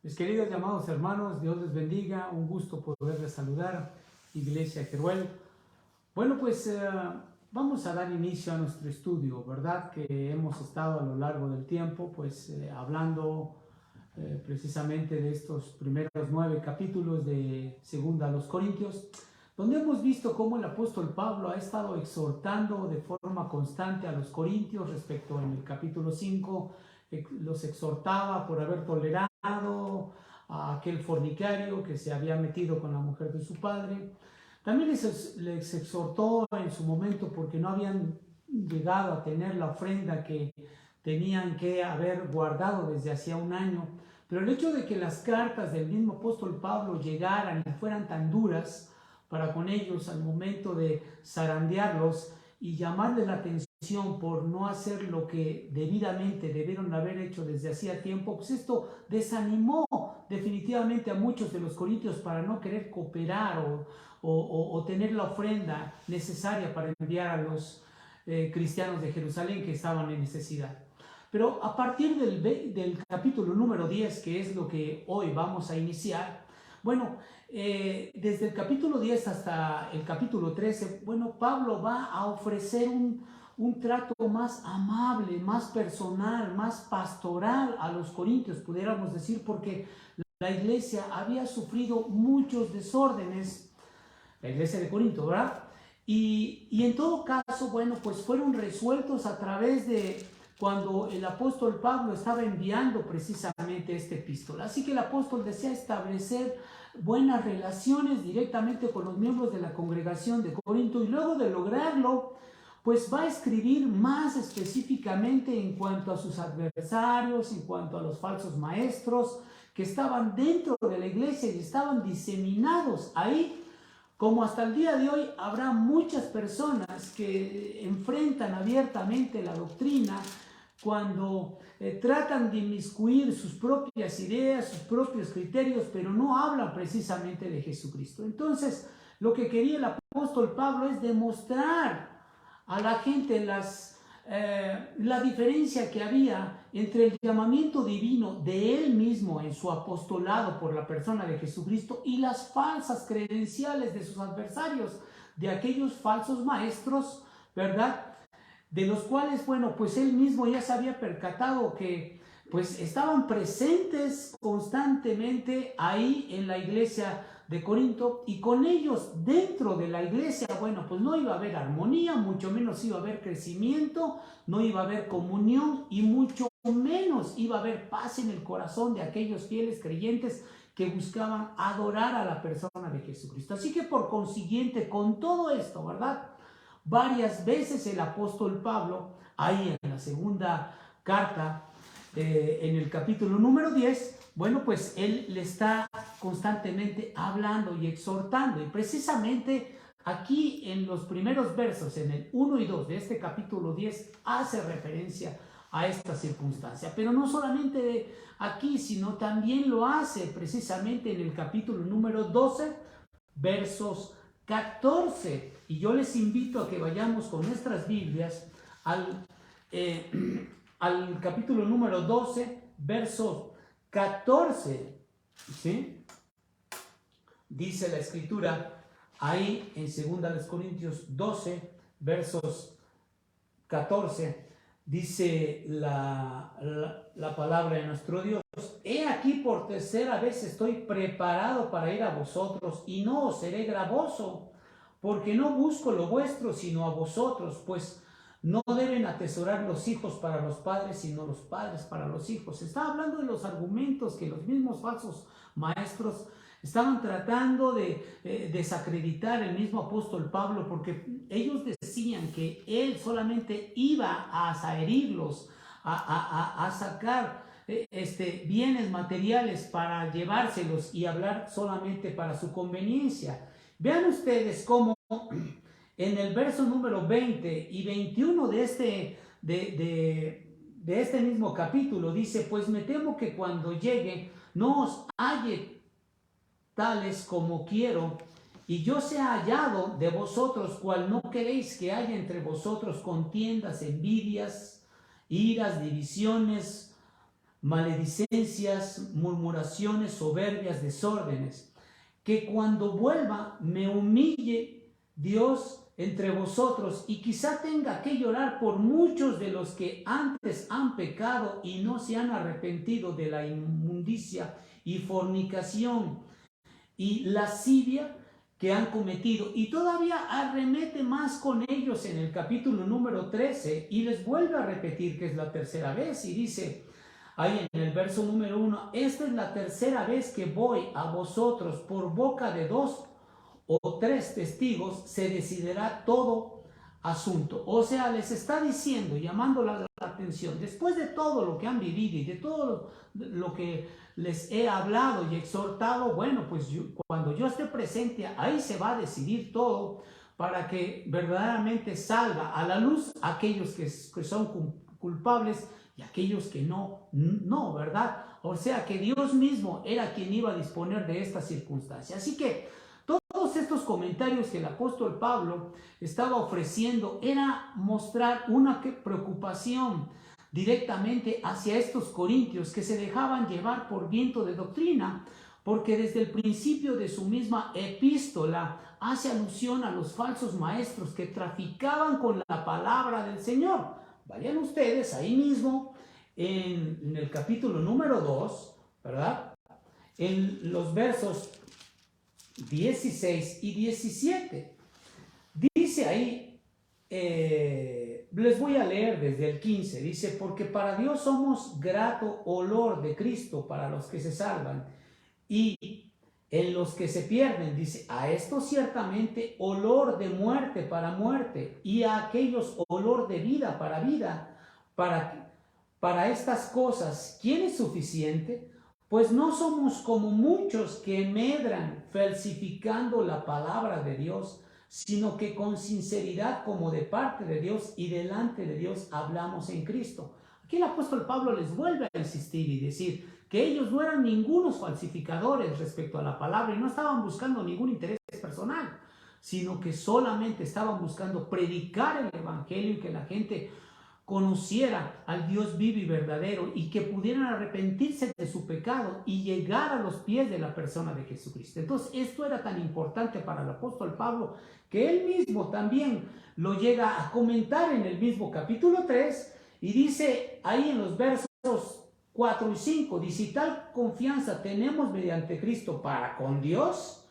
Mis queridos y amados hermanos, Dios les bendiga, un gusto poderles saludar, Iglesia Jeruel. Bueno, pues vamos a dar inicio a nuestro estudio, ¿verdad? Que hemos estado a lo largo del tiempo, pues hablando precisamente de estos primeros 9 capítulos de Segunda a los Corintios, donde hemos visto cómo el apóstol Pablo ha estado exhortando de forma constante a los corintios respecto en el capítulo 5, los exhortaba por haber tolerado a aquel fornicario que se había metido con la mujer de su padre. También les exhortó en su momento porque no habían llegado a tener la ofrenda que tenían que haber guardado desde hacía un año. Pero el hecho de que las cartas del mismo apóstol Pablo llegaran y fueran tan duras para con ellos al momento de zarandearlos y llamarles la atención por no hacer lo que debidamente debieron haber hecho desde hacía tiempo, pues esto desanimó definitivamente a muchos de los corintios para no querer cooperar o tener la ofrenda necesaria para enviar a los cristianos de Jerusalén que estaban en necesidad. Pero a partir del capítulo número 10, que es lo que hoy vamos a iniciar, bueno, desde el capítulo 10 hasta el capítulo 13, bueno, Pablo va a ofrecer un trato más amable, más personal, más pastoral a los corintios, pudiéramos decir, porque la iglesia había sufrido muchos desórdenes, la iglesia de Corinto, ¿verdad? Y en todo caso, bueno, pues fueron resueltos a través de cuando el apóstol Pablo estaba enviando precisamente esta epístola. Así que el apóstol desea establecer buenas relaciones directamente con los miembros de la congregación de Corinto, y luego de lograrlo, pues va a escribir más específicamente en cuanto a sus adversarios, en cuanto a los falsos maestros que estaban dentro de la iglesia y estaban diseminados ahí. Como hasta el día de hoy habrá muchas personas que enfrentan abiertamente la doctrina cuando tratan de inmiscuir sus propias ideas, sus propios criterios, pero no hablan precisamente de Jesucristo. Entonces, lo que quería el apóstol Pablo es demostrar a la gente la diferencia que había entre el llamamiento divino de él mismo en su apostolado por la persona de Jesucristo y las falsas credenciales de sus adversarios, de aquellos falsos maestros, ¿verdad? De los cuales, bueno, pues él mismo ya se había percatado que pues estaban presentes constantemente ahí en la iglesia de Corinto, y con ellos dentro de la iglesia, bueno, pues no iba a haber armonía, mucho menos iba a haber crecimiento, no iba a haber comunión y mucho menos iba a haber paz en el corazón de aquellos fieles creyentes que buscaban adorar a la persona de Jesucristo. Así que por consiguiente, con todo esto, ¿verdad? Varias veces el apóstol Pablo, ahí en la segunda carta, en el capítulo número 10, bueno, pues él le está constantemente hablando y exhortando, y precisamente aquí en los primeros versos, en el 1 y 2 de este capítulo 10, hace referencia a esta circunstancia, pero no solamente aquí, sino también lo hace precisamente en el capítulo número 12, versos 14, y yo les invito a que vayamos con nuestras Biblias al capítulo número 12, verso 14, ¿sí? Dice la escritura ahí en 2 Corintios 12, versos 14, dice la palabra de nuestro Dios: he aquí por tercera vez estoy preparado para ir a vosotros, y no os seré gravoso, porque no busco lo vuestro, sino a vosotros, pues no deben atesorar los hijos para los padres, sino los padres para los hijos. Está hablando de los argumentos que los mismos falsos maestros estaban tratando de desacreditar el mismo apóstol Pablo, porque ellos decían que él solamente iba a herirlos, a sacar bienes materiales para llevárselos y hablar solamente para su conveniencia. Vean ustedes cómo en el verso número 20 y 21 de este mismo capítulo dice: pues me temo que cuando llegue no os halle tales como quiero, y yo sea hallado de vosotros, cual no queréis que haya entre vosotros contiendas, envidias, iras, divisiones, maledicencias, murmuraciones, soberbias, desórdenes, que cuando vuelva me humille Dios entre vosotros y quizá tenga que llorar por muchos de los que antes han pecado y no se han arrepentido de la inmundicia y fornicación y lascivia que han cometido. Y todavía arremete más con ellos en el capítulo número 13 y les vuelve a repetir que es la tercera vez y dice ahí en el verso número 1, esta es la tercera vez que voy a vosotros, por boca de 2 o 3 testigos se decidirá todo asunto. O sea, les está diciendo, llamando la atención, después de todo lo que han vivido y de todo lo que les he hablado y exhortado, bueno, pues cuando yo esté presente, ahí se va a decidir todo para que verdaderamente salga a la luz aquellos que son culpables y aquellos que no, ¿verdad? O sea que Dios mismo era quien iba a disponer de esta circunstancia. Así que todos estos comentarios que el apóstol Pablo estaba ofreciendo era mostrar una preocupación directamente hacia estos corintios que se dejaban llevar por viento de doctrina, porque desde el principio de su misma epístola hace alusión a los falsos maestros que traficaban con la palabra del Señor. Vayan ustedes ahí mismo en el capítulo número 2, ¿verdad? En los versos 16 y 17. Dice ahí, les voy a leer desde el 15, dice, porque para Dios somos grato olor de Cristo para los que se salvan y en los que se pierden, dice, a estos ciertamente olor de muerte para muerte y a aquellos olor de vida. Para estas cosas, ¿quién es suficiente? Pues no somos como muchos que medran falsificando la palabra de Dios, sino que con sinceridad como de parte de Dios y delante de Dios hablamos en Cristo. Aquí el apóstol Pablo les vuelve a insistir y decir que ellos no eran ningunos falsificadores respecto a la palabra y no estaban buscando ningún interés personal, sino que solamente estaban buscando predicar el evangelio y que la gente conociera al Dios vivo y verdadero y que pudieran arrepentirse de su pecado y llegar a los pies de la persona de Jesucristo. Entonces esto era tan importante para el apóstol Pablo que él mismo también lo llega a comentar en el mismo capítulo 3 y dice ahí en los versos 4 y 5, dice, y tal confianza tenemos mediante Cristo para con Dios,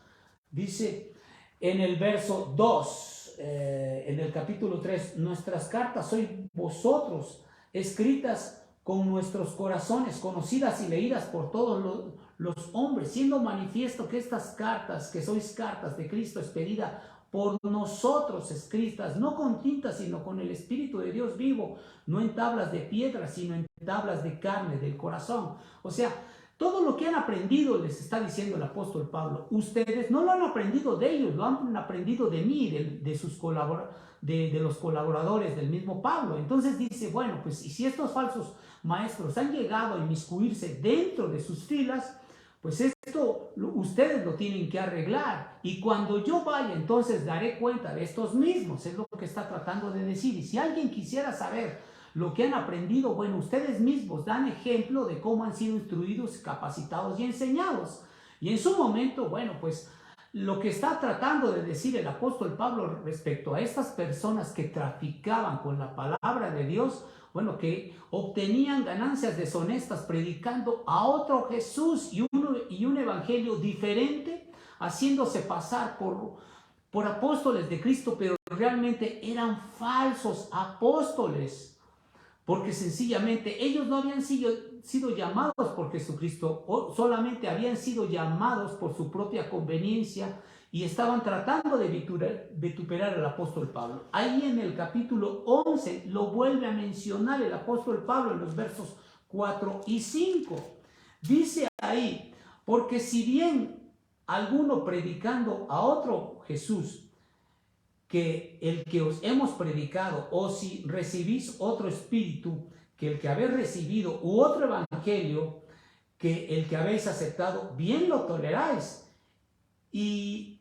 dice en el verso 2, en el capítulo 3, nuestras cartas sois vosotros, escritas con nuestros corazones, conocidas y leídas por todos los hombres, siendo manifiesto que estas cartas, que sois cartas de Cristo, expedida por nosotros, escritas, no con tinta, sino con el Espíritu de Dios vivo, no en tablas de piedra, sino en tablas de carne, del corazón. O sea, todo lo que han aprendido, les está diciendo el apóstol Pablo, ustedes no lo han aprendido de ellos, lo han aprendido de mí, de los colaboradores del mismo Pablo. Entonces dice, bueno, pues y si estos falsos maestros han llegado a inmiscuirse dentro de sus filas, pues esto ustedes lo tienen que arreglar. Y cuando yo vaya, entonces daré cuenta de estos mismos, es lo que está tratando de decir. Y si alguien quisiera saber lo que han aprendido, bueno, ustedes mismos dan ejemplo de cómo han sido instruidos, capacitados y enseñados. Y en su momento, bueno, pues lo que está tratando de decir el apóstol Pablo respecto a estas personas que traficaban con la palabra de Dios, bueno, que obtenían ganancias deshonestas predicando a otro Jesús y un evangelio diferente, haciéndose pasar por apóstoles de Cristo, pero realmente eran falsos apóstoles. Porque sencillamente ellos no habían sido llamados por Jesucristo, solamente habían sido llamados por su propia conveniencia y estaban tratando de vituperar al apóstol Pablo. Ahí en el capítulo 11 lo vuelve a mencionar el apóstol Pablo en los versos 4 y 5. Dice ahí, porque si bien alguno predicando a otro Jesús, que el que os hemos predicado, o si recibís otro espíritu que el que habéis recibido, u otro evangelio que el que habéis aceptado, bien lo toleráis. Y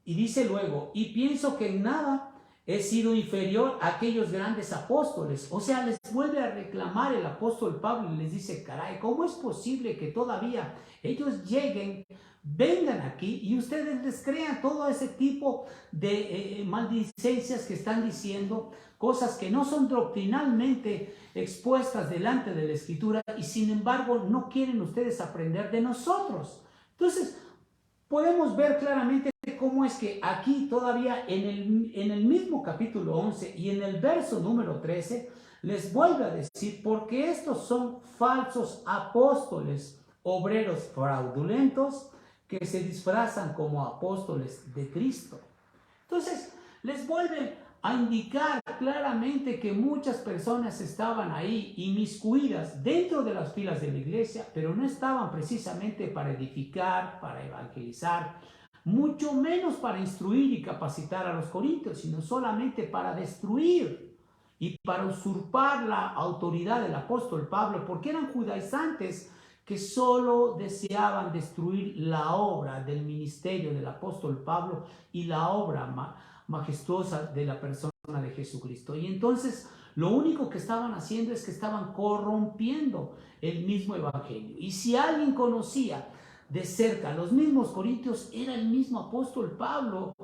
dice luego, y pienso que en nada he sido inferior a aquellos grandes apóstoles. O sea, les vuelve a reclamar el apóstol Pablo y les dice, caray, ¿cómo es posible que todavía ellos lleguen, vengan aquí y ustedes les crean todo ese tipo de maldicencias que están diciendo, cosas que no son doctrinalmente expuestas delante de la Escritura y sin embargo no quieren ustedes aprender de nosotros? Entonces, podemos ver claramente cómo es que aquí todavía en el mismo capítulo 11 y en el verso número 13 les vuelve a decir, porque estos son falsos apóstoles, obreros fraudulentos que se disfrazan como apóstoles de Cristo. Entonces, les vuelve a indicar claramente que muchas personas estaban ahí inmiscuidas dentro de las filas de la iglesia, pero no estaban precisamente para edificar, para evangelizar, mucho menos para instruir y capacitar a los corintios, sino solamente para destruir y para usurpar la autoridad del apóstol Pablo, porque eran judaizantes que solo deseaban destruir la obra del ministerio del apóstol Pablo y la obra majestuosa de la persona de Jesucristo. Y entonces lo único que estaban haciendo es que estaban corrompiendo el mismo evangelio. Y si alguien conocía de cerca los mismos corintios, era el mismo apóstol Pablo,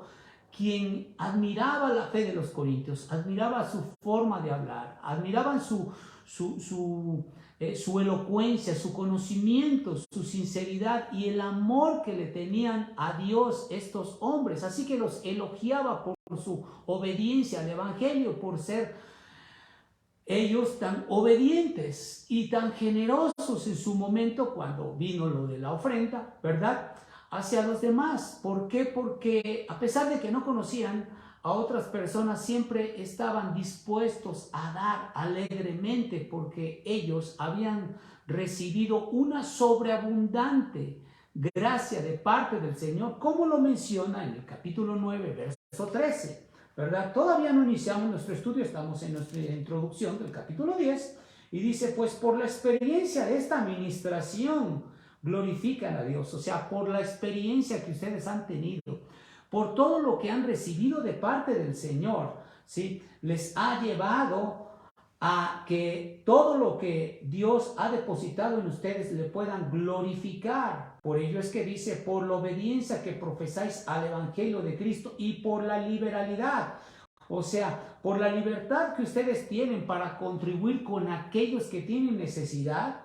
quien admiraba la fe de los corintios, admiraba su forma de hablar, admiraban su elocuencia, su conocimiento, su sinceridad y el amor que le tenían a Dios estos hombres. Así que los elogiaba por su obediencia al evangelio, por ser ellos tan obedientes y tan generosos en su momento cuando vino lo de la ofrenda, ¿verdad?, hacia los demás. ¿Por qué? Porque a pesar de que no conocían a otras personas, siempre estaban dispuestos a dar alegremente porque ellos habían recibido una sobreabundante gracia de parte del Señor, como lo menciona en el capítulo 9, verso 13, ¿verdad? Todavía no iniciamos nuestro estudio, estamos en nuestra introducción del capítulo 10 y dice, pues por la experiencia de esta administración glorifican a Dios, o sea, por la experiencia que ustedes han tenido, por todo lo que han recibido de parte del Señor, ¿sí?, les ha llevado a que todo lo que Dios ha depositado en ustedes le puedan glorificar. Por ello es que dice, por la obediencia que profesáis al Evangelio de Cristo y por la liberalidad, o sea, por la libertad que ustedes tienen para contribuir con aquellos que tienen necesidad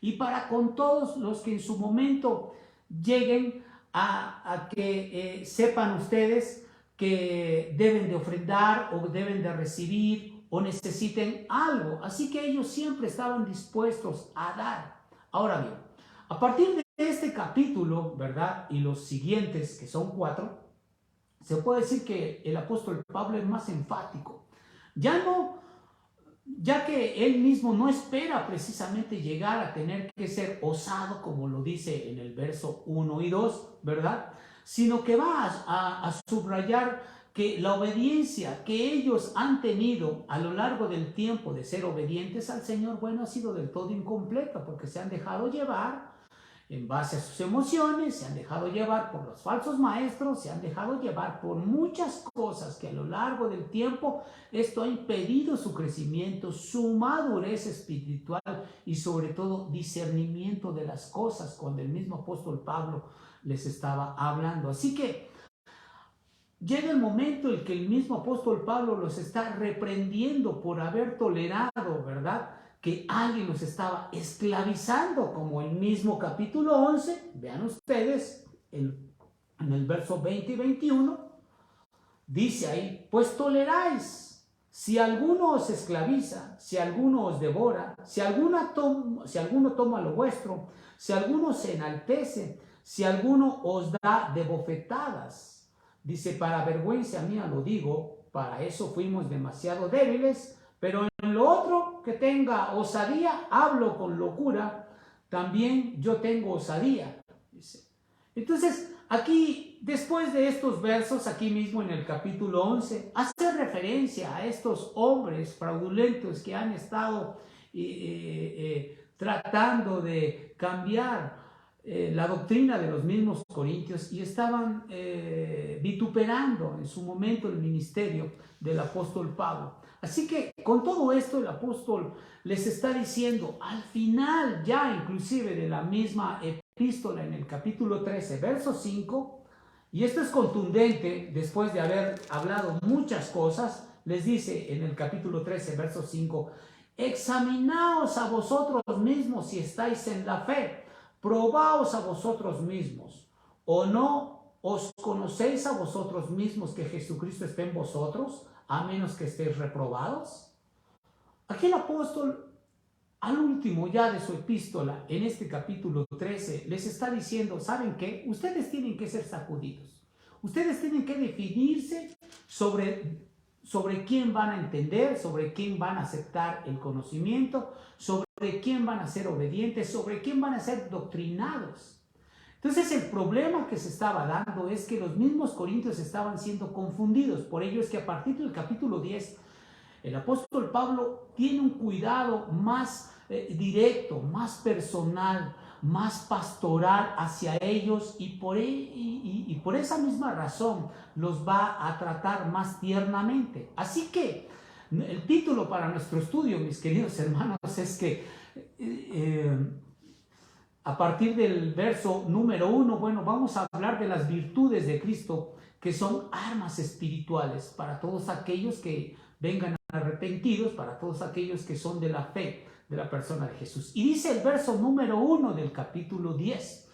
y para con todos los que en su momento lleguen a que sepan ustedes que deben de ofrendar o deben de recibir o necesiten algo. Así que ellos siempre estaban dispuestos a dar. Ahora bien, a partir de este capítulo, ¿verdad?, y los siguientes, que son 4, se puede decir que el apóstol Pablo es más enfático. Ya que él mismo no espera precisamente llegar a tener que ser osado, como lo dice en el verso 1 y 2, ¿verdad?, sino que va a subrayar que la obediencia que ellos han tenido a lo largo del tiempo de ser obedientes al Señor, bueno, ha sido del todo incompleta, porque se han dejado llevar en base a sus emociones, se han dejado llevar por los falsos maestros, se han dejado llevar por muchas cosas que a lo largo del tiempo esto ha impedido su crecimiento, su madurez espiritual y sobre todo discernimiento de las cosas cuando el mismo apóstol Pablo les estaba hablando. Así que llega el momento en que el mismo apóstol Pablo los está reprendiendo por haber tolerado, ¿verdad?, que alguien los estaba esclavizando, como el mismo capítulo 11, vean ustedes, en el verso 20 y 21, dice ahí, pues toleráis, si alguno os esclaviza, si alguno os devora, si alguno toma lo vuestro, si alguno se enaltece, si alguno os da de bofetadas. Dice, para vergüenza mía lo digo, para eso fuimos demasiado débiles, pero en lo otro que tenga osadía, hablo con locura, también yo tengo osadía. Dice. Entonces, aquí, después de estos versos, aquí mismo en el capítulo 11, hace referencia a estos hombres fraudulentos que han estado tratando de cambiar la doctrina de los mismos corintios y estaban vituperando en su momento el ministerio del apóstol Pablo. Así que con todo esto el apóstol les está diciendo al final ya inclusive de la misma epístola en el capítulo 13, verso 5, y esto es contundente después de haber hablado muchas cosas, les dice en el capítulo 13, verso 5, examinaos a vosotros mismos si estáis en la fe, probaos a vosotros mismos, o no os conocéis a vosotros mismos que Jesucristo esté en vosotros, a menos que estéis reprobados. Aquí el apóstol, al último ya de su epístola, en este capítulo 13, les está diciendo, ¿saben qué? Ustedes tienen que ser sacudidos. Ustedes tienen que definirse sobre quién van a entender, sobre quién van a aceptar el conocimiento, sobre quién van a ser obedientes, sobre quién van a ser doctrinados. Entonces el problema que se estaba dando es que los mismos corintios estaban siendo confundidos. Por ello es que a partir del capítulo 10, el apóstol Pablo tiene un cuidado más directo, más personal, más pastoral hacia ellos y por esa misma razón los va a tratar más tiernamente. Así que el título para nuestro estudio, mis queridos hermanos, es que a partir del verso número 1, bueno, vamos a hablar de las virtudes de Cristo, que son armas espirituales para todos aquellos que vengan arrepentidos, para todos aquellos que son de la fe de la persona de Jesús. Y dice el verso número 1 del capítulo 10,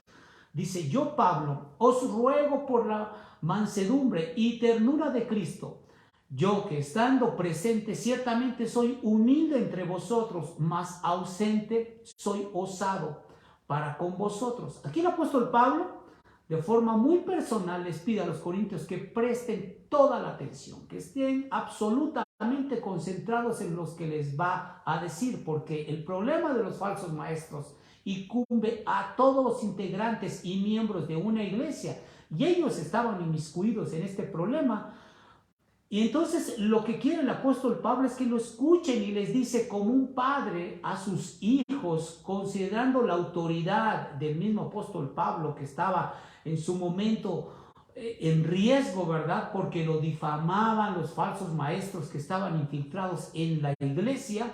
dice, yo Pablo os ruego por la mansedumbre y ternura de Cristo, yo que estando presente ciertamente soy humilde entre vosotros, mas ausente soy osado para con vosotros. Aquí el apóstol Pablo, de forma muy personal, les pide a los corintios que presten toda la atención, que estén absolutamente concentrados en los que les va a decir, porque el problema de los falsos maestros incumbe a todos los integrantes y miembros de una iglesia, y ellos estaban inmiscuidos en este problema. Y entonces lo que quiere el apóstol Pablo es que lo escuchen y les dice como un padre a sus hijos, considerando la autoridad del mismo apóstol Pablo que estaba en su momento en riesgo, ¿verdad? Porque lo difamaban los falsos maestros que estaban infiltrados en la iglesia.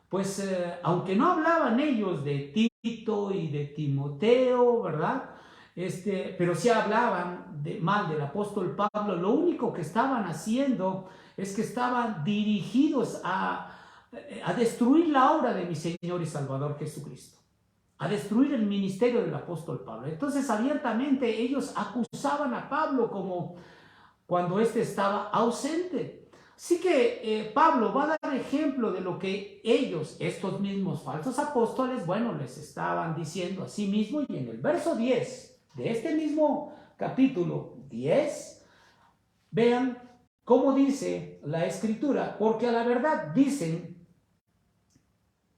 Pues aunque no hablaban ellos de Tito y de Timoteo, ¿verdad? Pero sí hablaban mal del apóstol Pablo. Lo único que estaban haciendo es que estaban dirigidos a destruir la obra de mi Señor y Salvador Jesucristo, a destruir el ministerio del apóstol Pablo. Entonces abiertamente ellos acusaban a Pablo como cuando éste estaba ausente. Así que Pablo va a dar ejemplo de lo que ellos, estos mismos falsos apóstoles, bueno, les estaban diciendo a sí mismos. Y en el verso 10 de este mismo capítulo 10, vean cómo dice la escritura, porque a la verdad dicen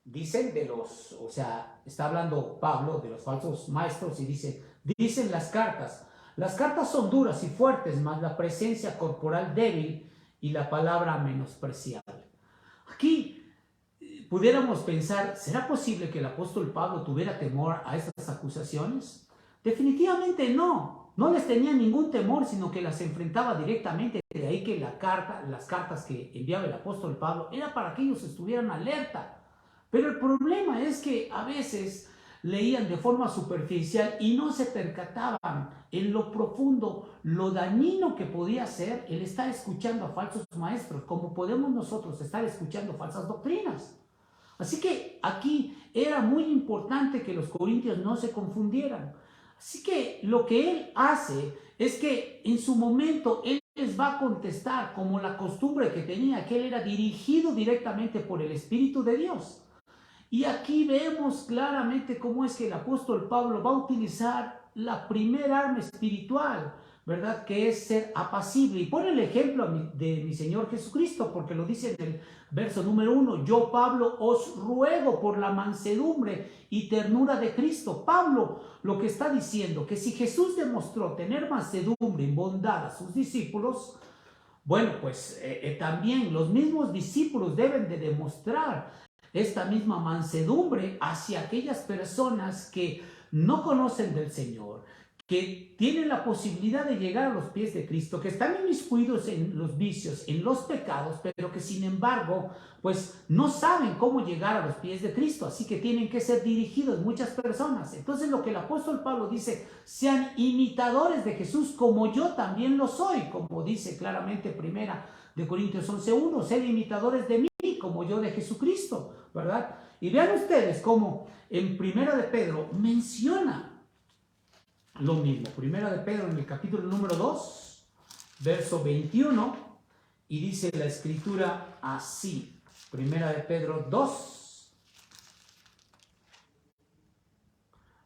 de los, o sea, está hablando Pablo de los falsos maestros y dicen las cartas son duras y fuertes, mas la presencia corporal débil y la palabra menospreciable. Aquí pudiéramos pensar, ¿será posible que el apóstol Pablo tuviera temor a estas acusaciones? Definitivamente no. No les tenía ningún temor, sino que las enfrentaba directamente. De ahí que las cartas que enviaba el apóstol Pablo era para que ellos estuvieran alerta. Pero el problema es que a veces leían de forma superficial y no se percataban en lo profundo, lo dañino que podía ser el estar escuchando a falsos maestros, como podemos nosotros estar escuchando falsas doctrinas. Así que aquí era muy importante que los corintios no se confundieran. Así que lo que él hace es que en su momento él les va a contestar como la costumbre que tenía, que él era dirigido directamente por el Espíritu de Dios. Y aquí vemos claramente cómo es que el apóstol Pablo va a utilizar la primera arma espiritual, ¿verdad? Que es ser apacible. Y pone el ejemplo de mi Señor Jesucristo, porque lo dice en el verso número 1, yo Pablo os ruego por la mansedumbre y ternura de Cristo. Pablo lo que está diciendo, que si Jesús demostró tener mansedumbre y bondad a sus discípulos, bueno, pues también los mismos discípulos deben de demostrar esta misma mansedumbre hacia aquellas personas que no conocen del Señor, que tienen la posibilidad de llegar a los pies de Cristo, que están inmiscuidos en los vicios, en los pecados, pero que sin embargo, pues no saben cómo llegar a los pies de Cristo, así que tienen que ser dirigidos muchas personas. Entonces lo que el apóstol Pablo dice, sean imitadores de Jesús como yo también lo soy, como dice claramente primera de Corintios 11:1, ser imitadores de mí como yo de Jesucristo, ¿verdad? Y vean ustedes cómo en primera de Pedro menciona lo mismo. Primera de Pedro en el capítulo número 2, verso 21, y dice la escritura así. Primera de Pedro 2,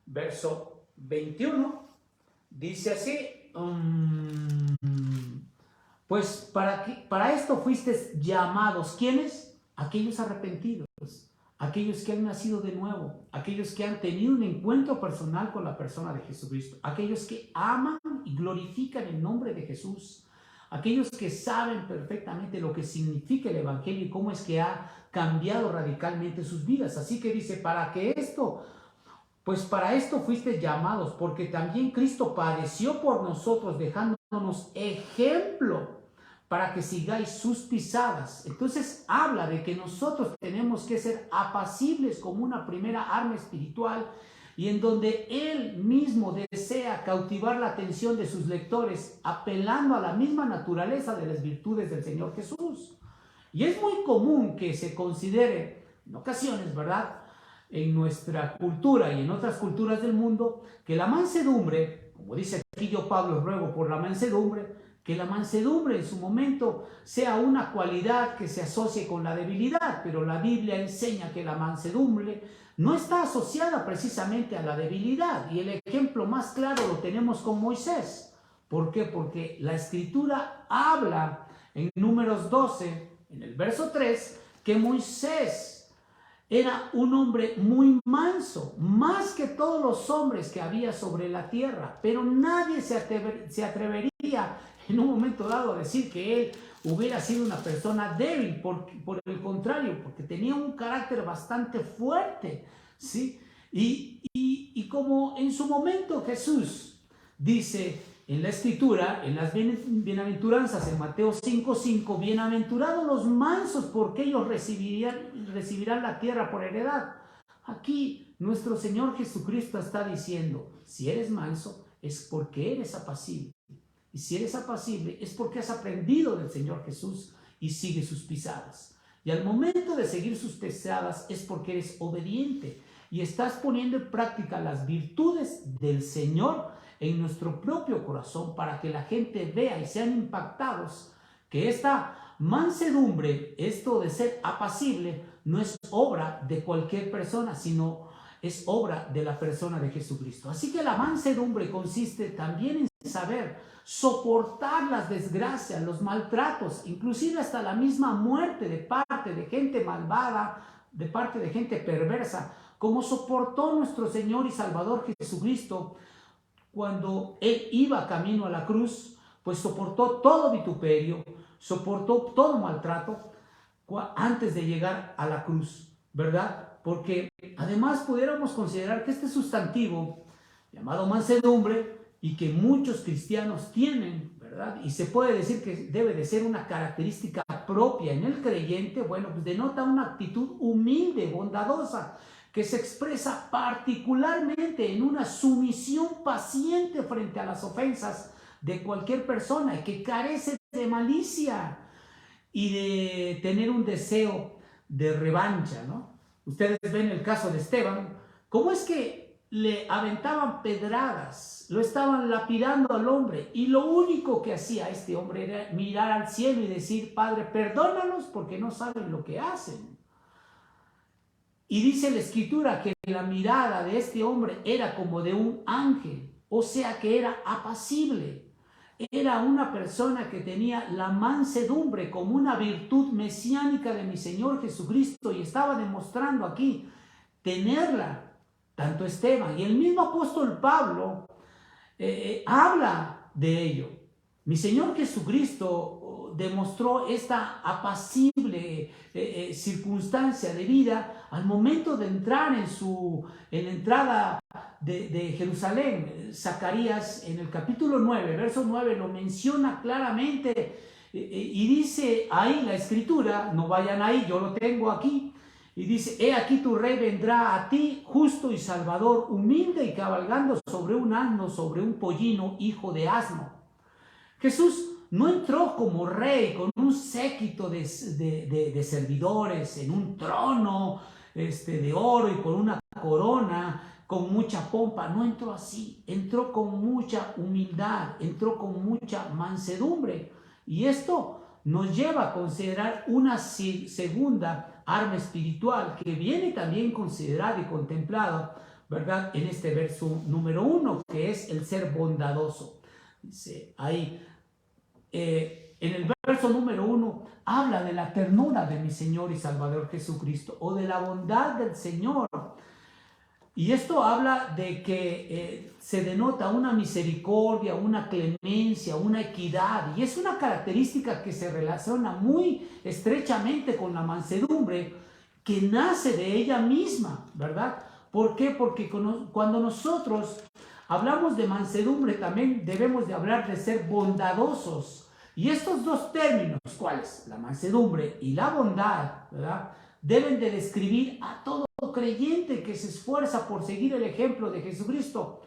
verso 21, dice así, pues para esto fuisteis llamados. ¿Quiénes? Aquellos arrepentidos, aquellos que han nacido de nuevo, aquellos que han tenido un encuentro personal con la persona de Jesucristo, aquellos que aman y glorifican el nombre de Jesús, aquellos que saben perfectamente lo que significa el Evangelio y cómo es que ha cambiado radicalmente sus vidas. Así que dice, pues para esto fuiste llamados, porque también Cristo padeció por nosotros, dejándonos ejemplo para que sigáis sus pisadas. Entonces habla de que nosotros tenemos que ser apacibles como una primera arma espiritual, y en donde Él mismo desea cautivar la atención de sus lectores, apelando a la misma naturaleza de las virtudes del Señor Jesús. Y es muy común que se considere, en ocasiones, ¿verdad?, en nuestra cultura y en otras culturas del mundo, que la mansedumbre, como dice aquí yo Pablo, ruego por la mansedumbre, que la mansedumbre en su momento sea una cualidad que se asocie con la debilidad, pero la Biblia enseña que la mansedumbre no está asociada precisamente a la debilidad, y el ejemplo más claro lo tenemos con Moisés. ¿Por qué? Porque la Escritura habla en Números 12, en el verso 3, que Moisés era un hombre muy manso, más que todos los hombres que había sobre la tierra, pero nadie se atrevería en un momento dado a decir que él hubiera sido una persona débil, por el contrario, porque tenía un carácter bastante fuerte, ¿sí? Y como en su momento Jesús dice en la Escritura, en las bienaventuranzas, en Mateo 5:5, bienaventurados los mansos, porque ellos recibirán la tierra por heredad. Aquí nuestro Señor Jesucristo está diciendo, si eres manso es porque eres apacible, y si eres apacible es porque has aprendido del Señor Jesús y sigues sus pisadas. Y al momento de seguir sus pisadas es porque eres obediente y estás poniendo en práctica las virtudes del Señor en nuestro propio corazón, para que la gente vea y sean impactados que esta mansedumbre, esto de ser apacible, no es obra de cualquier persona, sino es obra de la persona de Jesucristo. Así que la mansedumbre consiste también en saber soportar las desgracias, los maltratos, inclusive hasta la misma muerte de parte de gente malvada, de parte de gente perversa, como soportó nuestro Señor y Salvador Jesucristo cuando Él iba camino a la cruz. Pues soportó todo vituperio, soportó todo maltrato antes de llegar a la cruz, ¿verdad? Porque además pudiéramos considerar que este sustantivo llamado mansedumbre, y que muchos cristianos tienen, ¿verdad?, y se puede decir que debe de ser una característica propia en el creyente, bueno, pues denota una actitud humilde, bondadosa, que se expresa particularmente en una sumisión paciente frente a las ofensas de cualquier persona, y que carece de malicia y de tener un deseo de revancha, ¿no? Ustedes ven el caso de Esteban, cómo es que le aventaban pedradas, lo estaban lapidando al hombre, y lo único que hacía este hombre era mirar al cielo y decir, Padre, perdónalos porque no saben lo que hacen. Y dice la Escritura que la mirada de este hombre era como de un ángel, o sea que era apacible. Era una persona que tenía la mansedumbre como una virtud mesiánica de mi Señor Jesucristo, y estaba demostrando aquí tenerla tanto Esteban, y el mismo apóstol Pablo habla de ello. Mi Señor Jesucristo demostró esta apacible circunstancia de vida al momento de entrar en la entrada de Jerusalén. Zacarías en el capítulo 9, verso 9, lo menciona claramente y dice ahí la escritura, no vayan ahí, yo lo tengo aquí, y dice: he aquí tu rey vendrá a ti, justo y salvador, humilde y cabalgando sobre un asno, sobre un pollino, hijo de asno. Jesús no entró como rey con un séquito de servidores en un trono de oro y con una corona, con mucha pompa. No entró así, entró con mucha humildad, entró con mucha mansedumbre. Y esto nos lleva a considerar una segunda arma espiritual que viene también considerada y contemplada, ¿verdad?, en este verso número 1, que es el ser bondadoso. Dice ahí, en el verso número 1, habla de la ternura de mi Señor y Salvador Jesucristo, o de la bondad del Señor. Y esto habla de que se denota una misericordia, una clemencia, una equidad, y es una característica que se relaciona muy estrechamente con la mansedumbre, que nace de ella misma, ¿verdad? ¿Por qué? Porque cuando nosotros hablamos de mansedumbre, también debemos de hablar de ser bondadosos. Y estos dos términos, ¿cuáles? La mansedumbre y la bondad, ¿verdad?, deben de describir a todo creyente que se esfuerza por seguir el ejemplo de Jesucristo,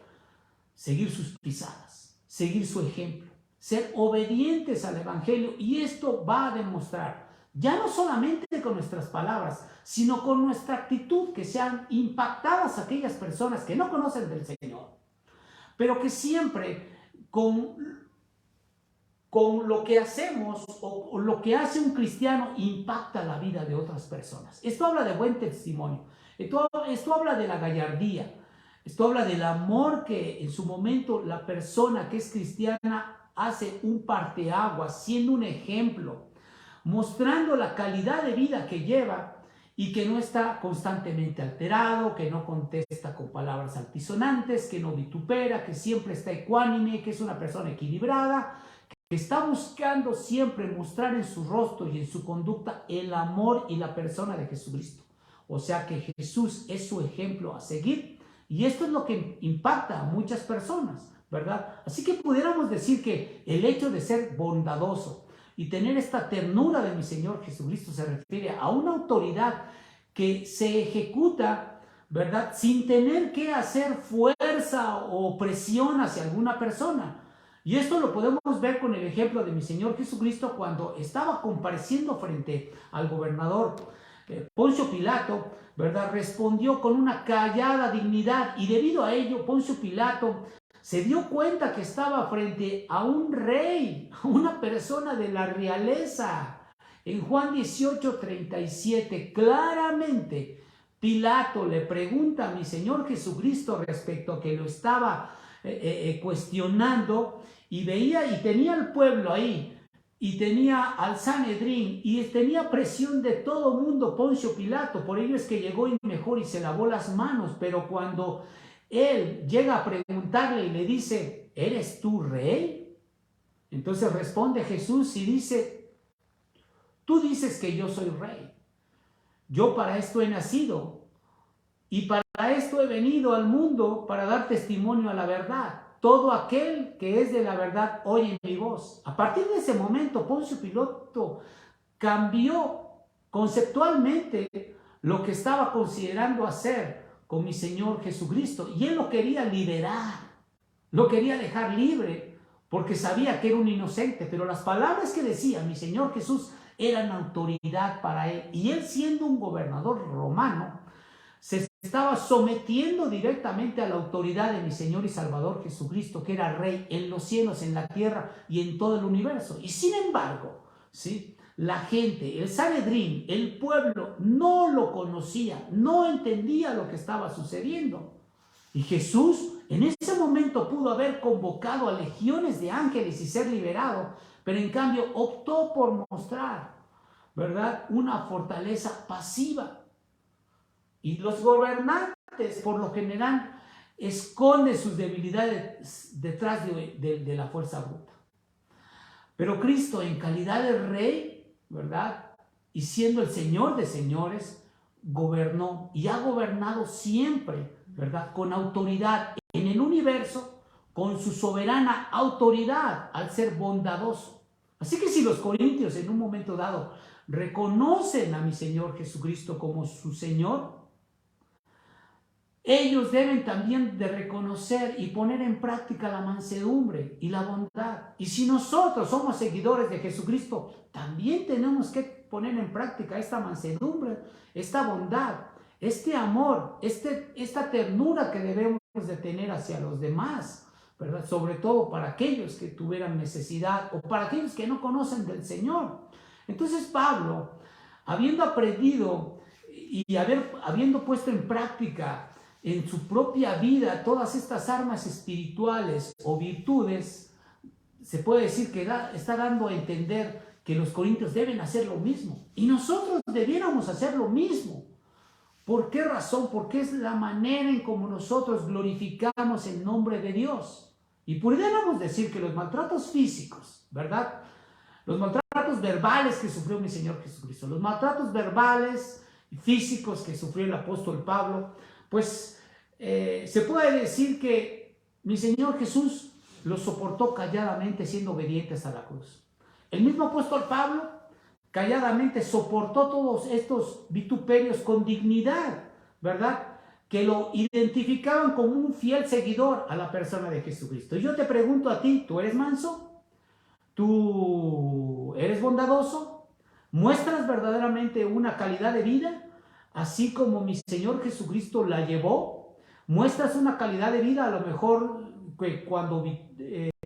seguir sus pisadas, seguir su ejemplo, ser obedientes al Evangelio. Y esto va a demostrar, ya no solamente con nuestras palabras, sino con nuestra actitud, que sean impactadas aquellas personas que no conocen del Señor, pero que siempre con lo que hacemos o lo que hace un cristiano impacta la vida de otras personas. Esto habla de buen testimonio, esto habla de la gallardía, esto habla del amor que en su momento la persona que es cristiana hace un parteaguas, siendo un ejemplo, mostrando la calidad de vida que lleva y que no está constantemente alterado, que no contesta con palabras altisonantes, que no vitupera, que siempre está ecuánime, que es una persona equilibrada, que está buscando siempre mostrar en su rostro y en su conducta el amor y la persona de Jesucristo. O sea que Jesús es su ejemplo a seguir, y esto es lo que impacta a muchas personas, ¿verdad? Así que pudiéramos decir que el hecho de ser bondadoso y tener esta ternura de mi Señor Jesucristo se refiere a una autoridad que se ejecuta, ¿verdad?, sin tener que hacer fuerza o presión hacia alguna persona. Y esto lo podemos ver con el ejemplo de mi Señor Jesucristo cuando estaba compareciendo frente al gobernador Poncio Pilato, ¿verdad? Respondió con una callada dignidad, y debido a ello Poncio Pilato se dio cuenta que estaba frente a un rey, a una persona de la realeza. En Juan 18:37, claramente Pilato le pregunta a mi Señor Jesucristo respecto a que lo estaba cuestionando, y veía y tenía al pueblo ahí, y tenía al Sanedrín, y tenía presión de todo mundo Poncio Pilato. Por ello es que llegó y mejor y se lavó las manos. Pero cuando él llega a preguntarle y le dice: ¿eres tú rey? Entonces responde Jesús y dice: tú dices que yo soy rey. Yo para esto he nacido, y para esto he venido al mundo, para dar testimonio a la verdad. Todo aquel que es de la verdad oye mi voz. A partir de ese momento, Poncio Pilato cambió conceptualmente lo que estaba considerando hacer con mi Señor Jesucristo, y él lo quería liberar, lo quería dejar libre, porque sabía que era un inocente. Pero las palabras que decía mi Señor Jesús eran autoridad para él, y él, siendo un gobernador romano, se estaba sometiendo directamente a la autoridad de mi Señor y Salvador Jesucristo, que era Rey en los cielos, en la tierra y en todo el universo. Y sin embargo, ¿sí?, la gente, el Sanedrín, el pueblo, no lo conocía, no entendía lo que estaba sucediendo. Y Jesús en ese momento pudo haber convocado a legiones de ángeles y ser liberado, pero en cambio optó por mostrar, ¿verdad?, una fortaleza pasiva. Y los gobernantes, por lo general, esconden sus debilidades detrás de la fuerza bruta. Pero Cristo, en calidad de rey, ¿verdad? Y siendo el Señor de señores, gobernó y ha gobernado siempre, ¿verdad? Con autoridad en el universo, con su soberana autoridad al ser bondadoso. Así que si los corintios en un momento dado reconocen a mi Señor Jesucristo como su Señor, ellos deben también de reconocer y poner en práctica la mansedumbre y la bondad. Y si nosotros somos seguidores de Jesucristo, también tenemos que poner en práctica esta mansedumbre, esta bondad, este amor, esta ternura que debemos de tener hacia los demás, ¿verdad? Sobre todo para aquellos que tuvieran necesidad o para aquellos que no conocen del Señor. Entonces Pablo, habiendo aprendido y habiendo puesto en práctica en su propia vida todas estas armas espirituales o virtudes, se puede decir que está dando a entender que los corintios deben hacer lo mismo. Y nosotros debiéramos hacer lo mismo. ¿Por qué razón? Porque es la manera en cómo nosotros glorificamos el nombre de Dios. Y pudiéramos decir que los maltratos físicos, ¿verdad? Los maltratos verbales que sufrió mi Señor Jesucristo, los maltratos verbales y físicos que sufrió el apóstol Pablo, pues se puede decir que mi Señor Jesús los soportó calladamente siendo obedientes a la cruz. El mismo apóstol Pablo calladamente soportó todos estos vituperios con dignidad, ¿verdad? Que lo identificaban como un fiel seguidor a la persona de Jesucristo. Y yo te pregunto a ti, ¿tú eres manso? ¿Tú eres bondadoso? ¿Muestras verdaderamente una calidad de vida así como mi Señor Jesucristo la llevó? ¿Muestras una calidad de vida a lo mejor que cuando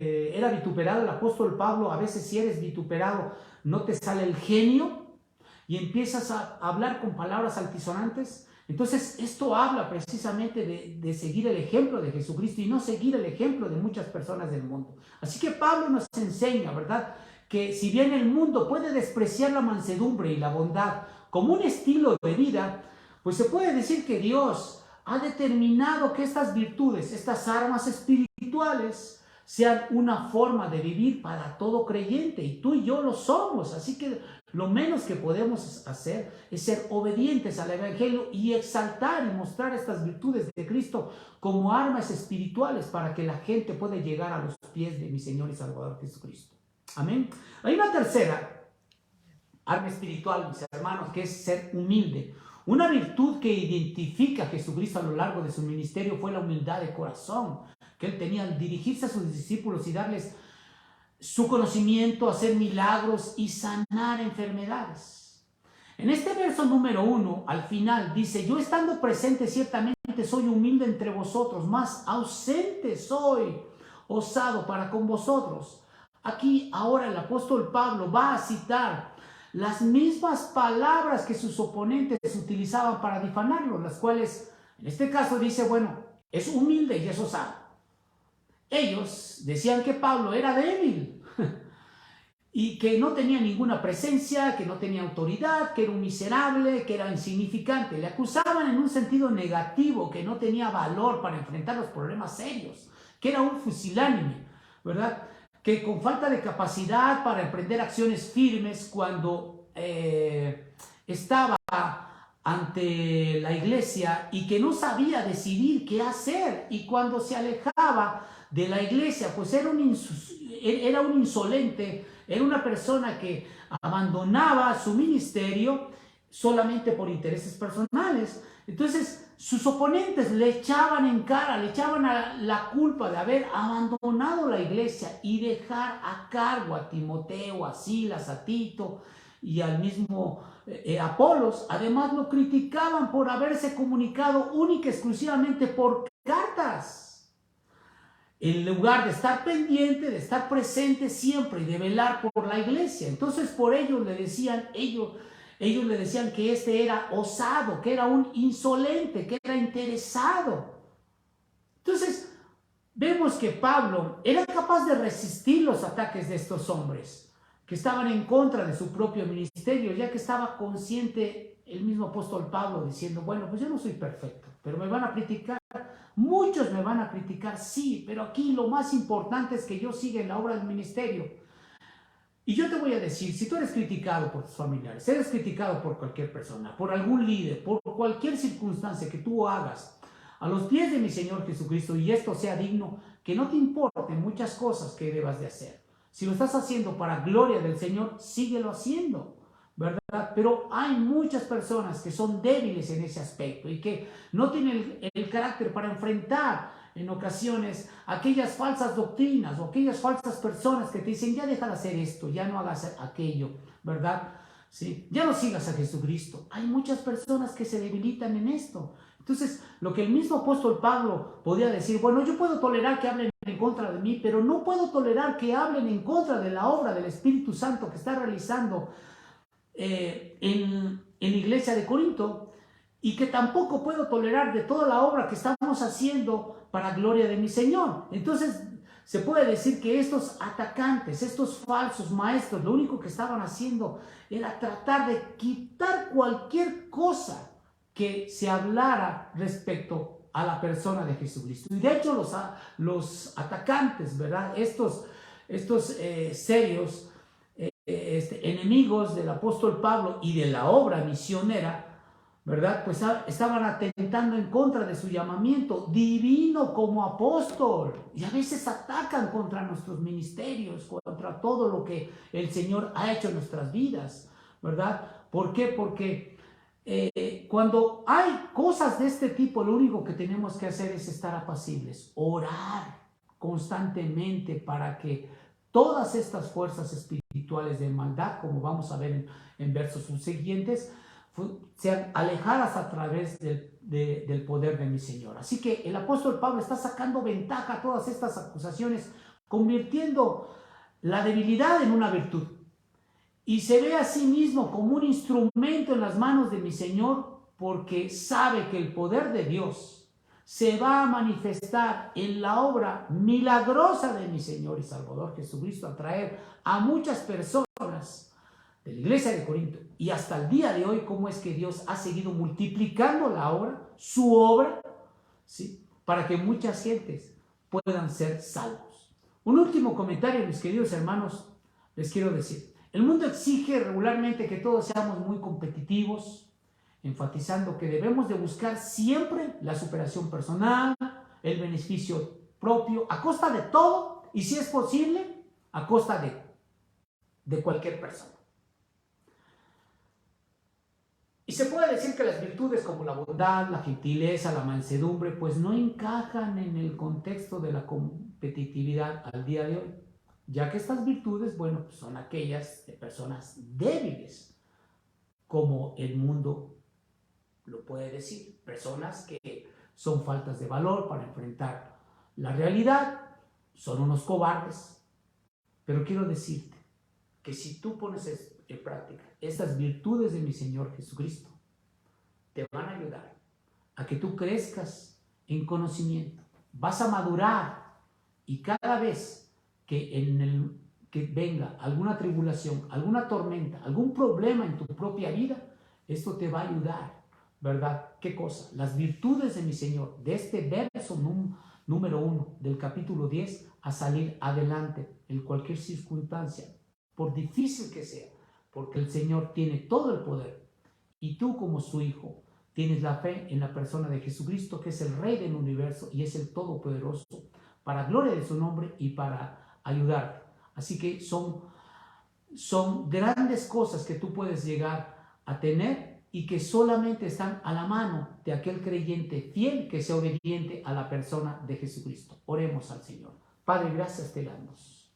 era vituperado el apóstol Pablo? A veces si eres vituperado no te sale el genio y empiezas a hablar con palabras altisonantes. Entonces esto habla precisamente de seguir el ejemplo de Jesucristo y no seguir el ejemplo de muchas personas del mundo. Así que Pablo nos enseña, ¿verdad?, que si bien el mundo puede despreciar la mansedumbre y la bondad como un estilo de vida, pues se puede decir que Dios ha determinado que estas virtudes, estas armas espirituales, sean una forma de vivir para todo creyente, y tú y yo lo somos. Así que lo menos que podemos hacer es ser obedientes al Evangelio y exaltar y mostrar estas virtudes de Cristo como armas espirituales para que la gente pueda llegar a los pies de mi Señor y Salvador Jesucristo. Amén. Hay una tercera arma espiritual, mis hermanos, que es ser humilde. Una virtud que identifica a Jesucristo a lo largo de su ministerio fue la humildad de corazón que él tenía al dirigirse a sus discípulos y darles su conocimiento, hacer milagros y sanar enfermedades. En este verso número 1, al final, dice: yo estando presente ciertamente soy humilde entre vosotros, mas ausente soy osado para con vosotros. Aquí ahora el apóstol Pablo va a citar las mismas palabras que sus oponentes utilizaban para difamarlo, las cuales en este caso dice, bueno, es humilde y es osado. Ellos decían que Pablo era débil y que no tenía ninguna presencia, que no tenía autoridad, que era un miserable, que era insignificante. Le acusaban en un sentido negativo, que no tenía valor para enfrentar los problemas serios, que era un fusilánime, ¿verdad? Que con falta de capacidad para emprender acciones firmes cuando estaba ante la iglesia y que no sabía decidir qué hacer, y cuando se alejaba de la iglesia, pues era un insolente, era una persona que abandonaba su ministerio solamente por intereses personales. Entonces sus oponentes le echaban en cara, le echaban la culpa de haber abandonado la iglesia y dejar a cargo a Timoteo, a Silas, a Tito y al mismo Apolos. Además lo criticaban por haberse comunicado única y exclusivamente por cartas, en lugar de estar pendiente, de estar presente siempre y de velar por la iglesia. Entonces por ello le decían, ellos le decían que este era osado, que era un insolente, que era interesado. Entonces vemos que Pablo era capaz de resistir los ataques de estos hombres que estaban en contra de su propio ministerio, ya que estaba consciente el mismo apóstol Pablo diciendo, bueno, pues yo no soy perfecto, pero me van a criticar. Muchos me van a criticar, sí, pero aquí lo más importante es que yo siga en la obra del ministerio. Y yo te voy a decir, si tú eres criticado por tus familiares, eres criticado por cualquier persona, por algún líder, por cualquier circunstancia que tú hagas a los pies de mi Señor Jesucristo, y esto sea digno, que no te importen muchas cosas que debas de hacer. Si lo estás haciendo para gloria del Señor, síguelo haciendo, ¿verdad? Pero hay muchas personas que son débiles en ese aspecto y que no tienen el carácter para enfrentar en ocasiones aquellas falsas doctrinas o aquellas falsas personas que te dicen, ya deja de hacer esto, ya no hagas aquello, ¿verdad? ¿Sí? Ya no sigas a Jesucristo. Hay muchas personas que se debilitan en esto. Entonces, lo que el mismo apóstol Pablo podía decir, bueno, yo puedo tolerar que hablen en contra de mí, pero no puedo tolerar que hablen en contra de la obra del Espíritu Santo que está realizando en la iglesia de Corinto, y que tampoco puedo tolerar de toda la obra que estamos haciendo para gloria de mi Señor. Entonces se puede decir que estos atacantes, estos falsos maestros, lo único que estaban haciendo era tratar de quitar cualquier cosa que se hablara respecto a la persona de Jesucristo. Y de hecho los atacantes, ¿verdad? Estos serios enemigos del apóstol Pablo y de la obra misionera, ¿verdad? Pues estaban atentando en contra de su llamamiento divino como apóstol, y a veces atacan contra nuestros ministerios, contra todo lo que el Señor ha hecho en nuestras vidas, ¿verdad? ¿Por qué? Porque cuando hay cosas de este tipo, lo único que tenemos que hacer es estar apacibles, orar constantemente para que todas estas fuerzas espirituales de maldad, como vamos a ver en versos subsiguientes, sean alejadas a través del poder de mi Señor. Así que el apóstol Pablo está sacando ventaja a todas estas acusaciones, convirtiendo la debilidad en una virtud. Y se ve a sí mismo como un instrumento en las manos de mi Señor, porque sabe que el poder de Dios se va a manifestar en la obra milagrosa de mi Señor y Salvador Jesucristo, a traer a muchas personas de la iglesia de Corinto y hasta el día de hoy, cómo es que Dios ha seguido multiplicando la obra, su obra, ¿sí? Para que muchas gentes puedan ser salvos. Un último comentario, mis queridos hermanos, les quiero decir. El mundo exige regularmente que todos seamos muy competitivos, enfatizando que debemos de buscar siempre la superación personal, el beneficio propio, a costa de todo, y si es posible, a costa de cualquier persona. Y se puede decir que las virtudes como la bondad, la gentileza, la mansedumbre, pues no encajan en el contexto de la competitividad al día de hoy, ya que estas virtudes, bueno, pues son aquellas de personas débiles, como el mundo lo puede decir, personas que son faltas de valor para enfrentar la realidad, son unos cobardes. Pero quiero decirte que si tú pones en práctica estas virtudes de mi Señor Jesucristo, te van a ayudar a que tú crezcas en conocimiento, vas a madurar, y cada vez que venga alguna tribulación, alguna tormenta, algún problema en tu propia vida, esto te va a ayudar, ¿verdad? ¿Qué cosa? Las virtudes de mi Señor, de este verso número 1 del capítulo 10, a salir adelante en cualquier circunstancia, por difícil que sea, porque el Señor tiene todo el poder, y tú como su hijo tienes la fe en la persona de Jesucristo, que es el Rey del universo y es el Todopoderoso, para gloria de su nombre y para ayudarte. Así que son grandes cosas que tú puedes llegar a tener y que solamente están a la mano de aquel creyente fiel que sea obediente a la persona de Jesucristo. Oremos al Señor. Padre, gracias te damos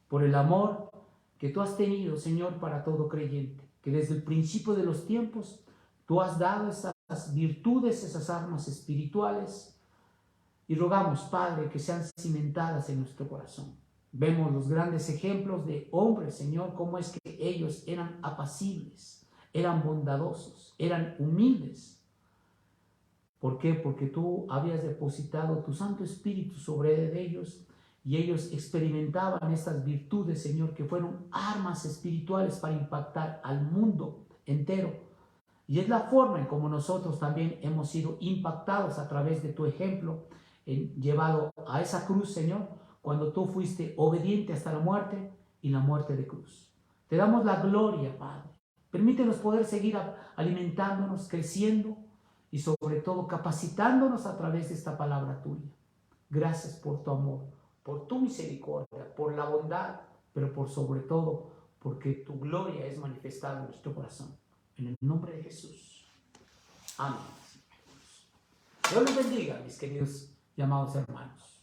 por el amor que tú has tenido, Señor, para todo creyente, que desde el principio de los tiempos tú has dado esas virtudes, esas armas espirituales, y rogamos, Padre, que sean cimentadas en nuestro corazón. Vemos los grandes ejemplos de hombres, Señor, cómo es que ellos eran apacibles, eran bondadosos, eran humildes. ¿Por qué? Porque tú habías depositado tu Santo Espíritu sobre ellos, y ellos experimentaban estas virtudes, Señor, que fueron armas espirituales para impactar al mundo entero. Y es la forma en como nosotros también hemos sido impactados a través de tu ejemplo, llevado a esa cruz, Señor, cuando tú fuiste obediente hasta la muerte y la muerte de cruz. Te damos la gloria, Padre. Permítenos poder seguir alimentándonos, creciendo y sobre todo capacitándonos a través de esta palabra tuya. Gracias por tu amor, por tu misericordia, por la bondad, pero por sobre todo porque tu gloria es manifestada en nuestro corazón. En el nombre de Jesús. Amén. Dios les bendiga, mis queridos y amados hermanos.